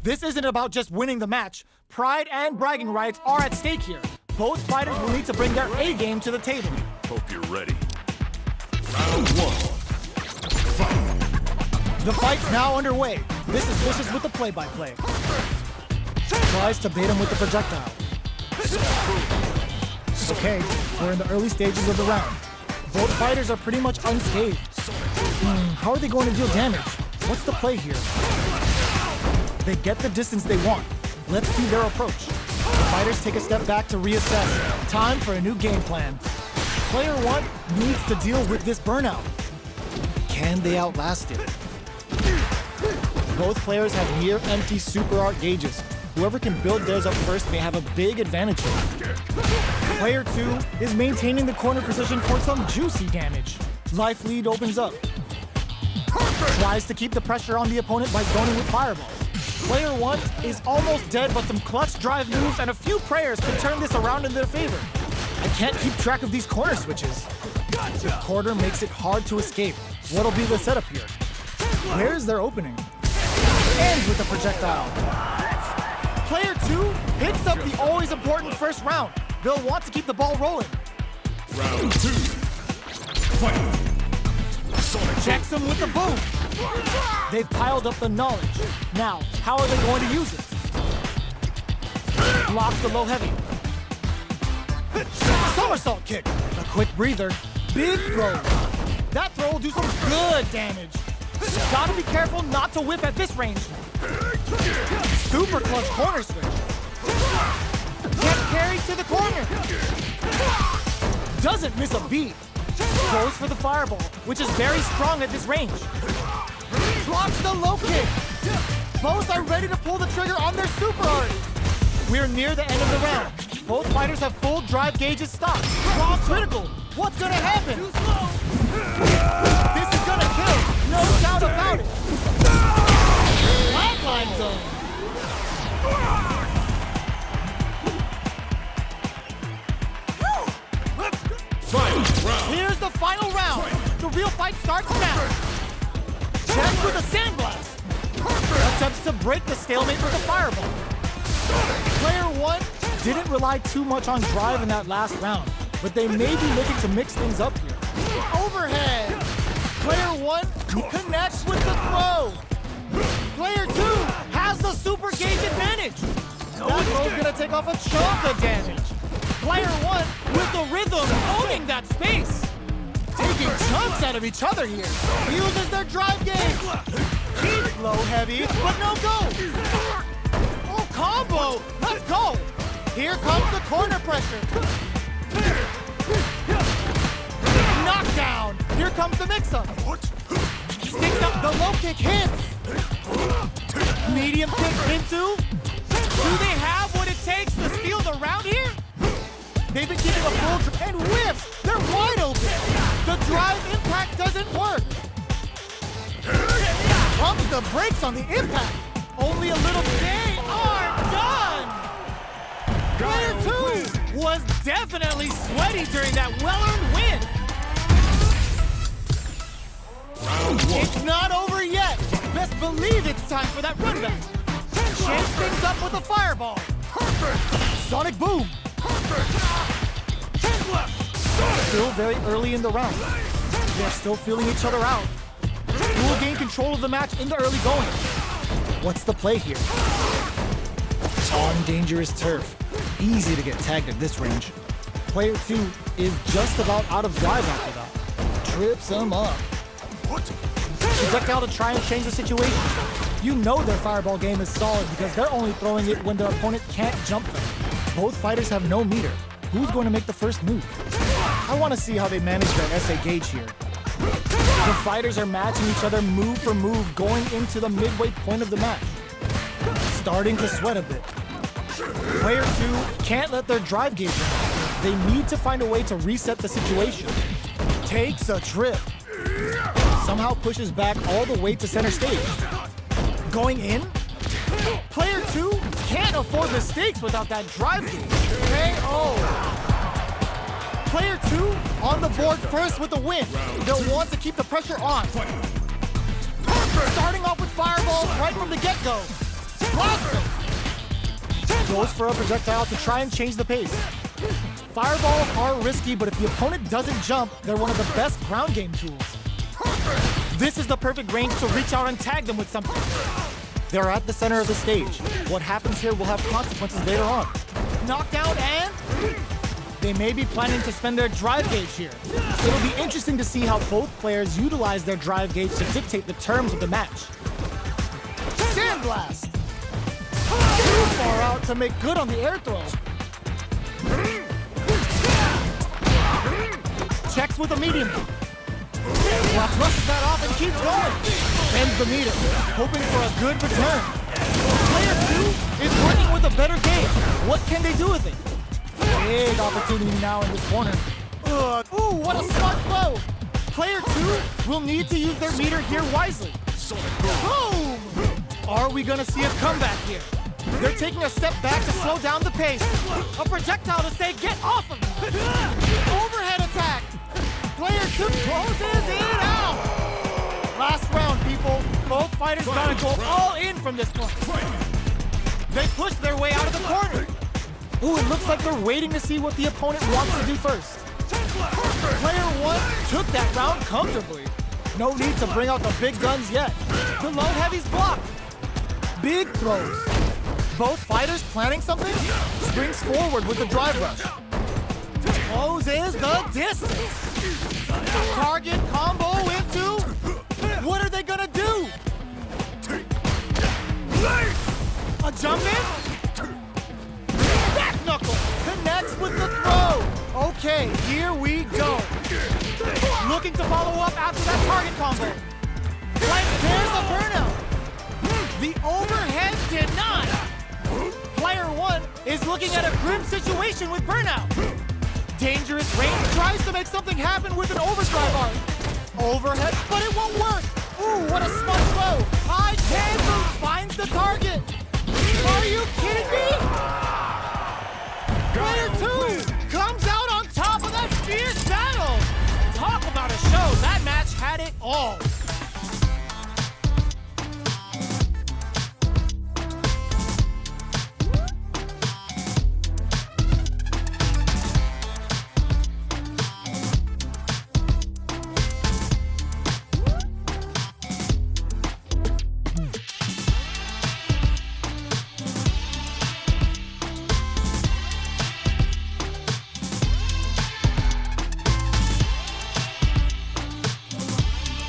This isn't about just winning the match. Pride and bragging rights are at stake here. Both fighters will need to bring their A-game to the table. Hope you're ready. Round 1. Fight. The fight's now underway. This is Vicious with the play-by-play. Tries to bait him with the projectile. Okay, we're in the early stages of the round. Both fighters are pretty much unscathed. How are they going to deal damage? What's the play here? They get the distance they want. Let's see their approach. The fighters take a step back to reassess. Time for a new game plan. Player 1 needs to deal with this burnout. Can they outlast it? Both players have near empty super art gauges. Whoever can build theirs up first may have a big advantage here. Player 2 is maintaining the corner position for some juicy damage. Life lead opens up. Tries to keep the pressure on the opponent by zoning with fireballs. Player 1 is almost dead, but some clutch drive moves and a few prayers can turn this around in their favor. I can't keep track of these corner switches. The corner makes it hard to escape. What'll be the setup here? Where's their opening? Ends with a projectile. Player 2 picks up the always important first round. They'll want to keep the ball rolling. Round 2. Fight. Checks him with the boom. They've piled up the knowledge. Now, how are they going to use it? Blocks the low heavy. Somersault kick. A quick breather. Big throw. That throw will do some good damage. Gotta be careful not to whiff at this range. Super clutch corner switch. Get carried to the corner. Doesn't miss a beat. Goes for the fireball, which is very strong at this range. Blocks the low kick. Both are ready to pull the trigger on their super art. We're near the end of the round. Both fighters have full drive gauges stopped. Raw critical. What's gonna happen? This is gonna kill. No doubt about it. Flatline zone. Here's the final round. The real fight starts now. Checks with a sandblast. Attempts to break the stalemate with a fireball. Player 1 didn't rely too much on drive in that last round, but they may be looking to mix things up here. Overhead. Player 1 connects with the throw. Player 2 has the super gauge advantage. That throw's gonna take off a chunk of damage. Player 1 with the rhythm owning that space. Taking chunks out of each other here. Uses their drive gauge. Keep low heavy, but no go. Oh, combo. Let's go. Here comes the corner pressure. Knockdown. Here comes the mix-up. Sticks up, the low kick hits. Medium kick into. Do they have what it takes to steal the round here? They've been keeping a full and whiffs. They're wide open. The drive impact doesn't work. Pumps the brakes on the impact. Only a little. They are done. Player 2 was definitely sweaty during that well-earned win. It's not over yet. Best believe it's time for that run back. Shakes things up with a fireball. Sonic boom. Still very early in the round. They're still feeling each other out. Who will gain control of the match in the early going? What's the play here? On dangerous turf. Easy to get tagged at this range. Player 2 is just about out of drive after that. Trips him up. Projectile to try and change the situation. You know their fireball game is solid because they're only throwing it when their opponent can't jump them. Both fighters have no meter. Who's going to make the first move? I want to see how they manage their SA gauge here. The fighters are matching each other move for move going into the midway point of the match. Starting to sweat a bit. Player 2 can't let their drive gauge run. They need to find a way to reset the situation. Takes a trip. Somehow pushes back all the way to center stage. Going in? Player 2 can't afford mistakes without that drive gauge. KO. Player 2 on the board first with the win. They'll want to keep the pressure on. Starting off with fireballs right from the get-go. Blaster! Goes for a projectile to try and change the pace. Fireballs are risky, but if the opponent doesn't jump, they're one of the best ground game tools. This is the perfect range to reach out and tag them with something. They're at the center of the stage. What happens here will have consequences later on. Knockdown and... they may be planning to spend their drive gauge here. It'll be interesting to see how both players utilize their drive gauge to dictate the terms of the match. Sandblast! Too far out to make good on the air throw. Checks with a medium. Well, flushes that off and keeps going. Ends the meter, hoping for a good return. Player 2 is working with a better gauge. What can they do with it? Big opportunity now in this corner. Ooh, what a smart blow! Player 2 will need to use their meter here wisely. Boom! Are we gonna see a comeback here? They're taking a step back to slow down the pace. A projectile to say, get off of me! Overhead attack! Player 2 closes it out! Last round, people. Both fighters gotta go all in from this point. They push their way out of the corner. Ooh, it looks like they're waiting to see what the opponent wants to do first. Player 1 took that round comfortably. No need to bring out the big guns yet. The low heavy's blocked. Big throws. Both fighters planning something? Springs forward with the drive rush. Closes the distance. Target combo into... what are they gonna do? A jump in? Back knuckle! Connects with the throw! Okay, here we go. Looking to follow up after that target combo. Like there's a burnout. The overhead denied. Player 1 is looking at a grim situation with burnout. Dangerous range tries to make something happen with an overdrive arc. Overhead, but it won't work. Ooh, what a smart